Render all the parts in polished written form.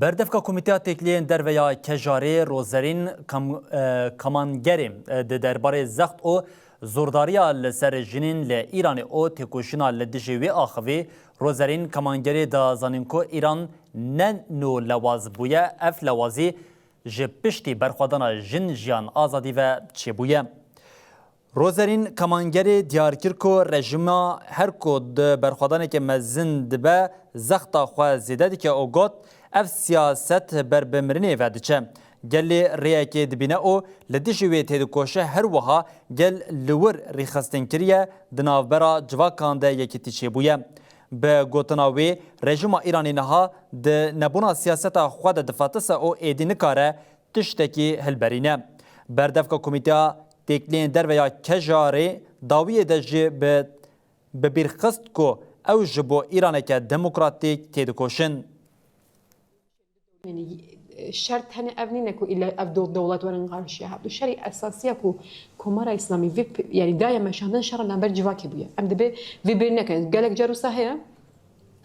بردفکا کمیته تکلیین در ویا کجاری روزرین کمانگری ده درباره زخت او زورداریا لسر جنین ل ایران او تکوشنا لدجوی آخوی روزرین کمانگری دا زنینکو ایران نو لواز بویا اف لوازی جپشتی برخوادانا جن جیان آزادی و چه بویا. روزرین کمانگری دیار کرکو رژیما هر کود برخوادانه که مزند به زختا خواه زیده دی که او گوت اف سیاست بر بمرنی ودچه گل ریاکی دبینه او لدیشوی تیدکوشه هر وها گل لور ریخستن کریه دناوبرا جواکان ده یکی تیچه بویه. به گوتناوی رژیم ایرانی نها ده نبونا سیاست خود دفاتس او ایدی نکاره تشتکی هلبرینه. بردفکا کمیته تکلین در ویا کجاری داویه ده جی به بیرخست کو او جبو ایرانه که دموکراتیک تیدکوشن. يعني شرط هني أبني نكو إلا أبدو الدولة ورنقار الشيء هذا الشرط أساسية كو كمرة إسلامي في يعني دايما مشاهدين شر لامبر جواكي بيا أم دبي في بينك قالك جروسا هي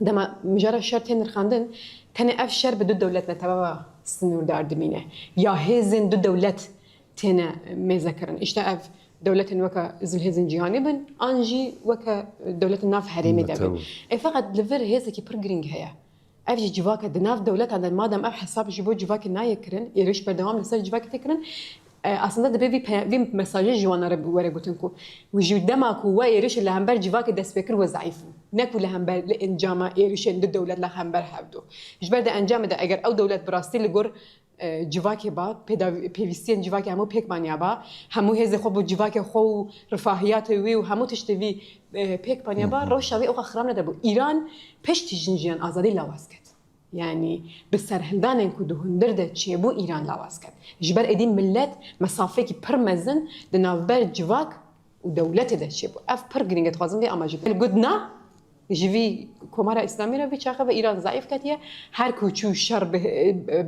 دما مجرد شرط هن الخاندن تاني أف شر بدو دولتنا تبع سنور دار دمينه يا هزن دو دولت تنا مذكرن إشتاف دولة وكا زل هزن جهاني بن أنجي وكا دولة الناف حريمي دبن فقط لفر هزكي برجرينج هي افجي جواك دناف دولت عند المادام اف حساب جيبو جواك نايكرن يريش بردوام لسر جواك تكرن اصلا دبي في مساج جوانا ورا بوتنكو وجي دماك هو يريش اللي همبر جواك دس فكر وضعيف نكو لهمبر لانجام يريش عند الدوله لهمبر حبدو جبر ده انجام ده اگر او دولت براستي لغور جواکی با پیوستین جواکی همو پیک مانیا با همو هزه خوب جواکی خو رفاهیات وی و همو تشتوی پیک مانیا با روشاوی او خرام نده بو ایران پشت جنجیان آزادی لواز کرد يعني بسرهلدان انكو دهندر ده چه بو ایران لواز کرد جبر ادین ملت مسافه کی پرمزن دناوبر جواک و دولت ده چه بو اف پر گرینگت خوازم دی اما جبر گودنا جوی کمره اسلامی را بیچاره و ایران ضعیف کتیه هر کوچو شر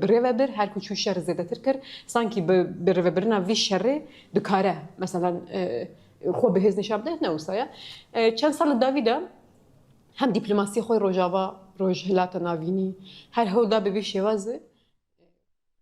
بره بر هر کوچو شر زده تر کر سانکی بره برنا وی شر دکاره مثلا خو به هز نشاب ده نوسایا چند سال داویدا هم دیپلماسی خوی روجاوا روج هلات ناوینی هر هودا به شوازه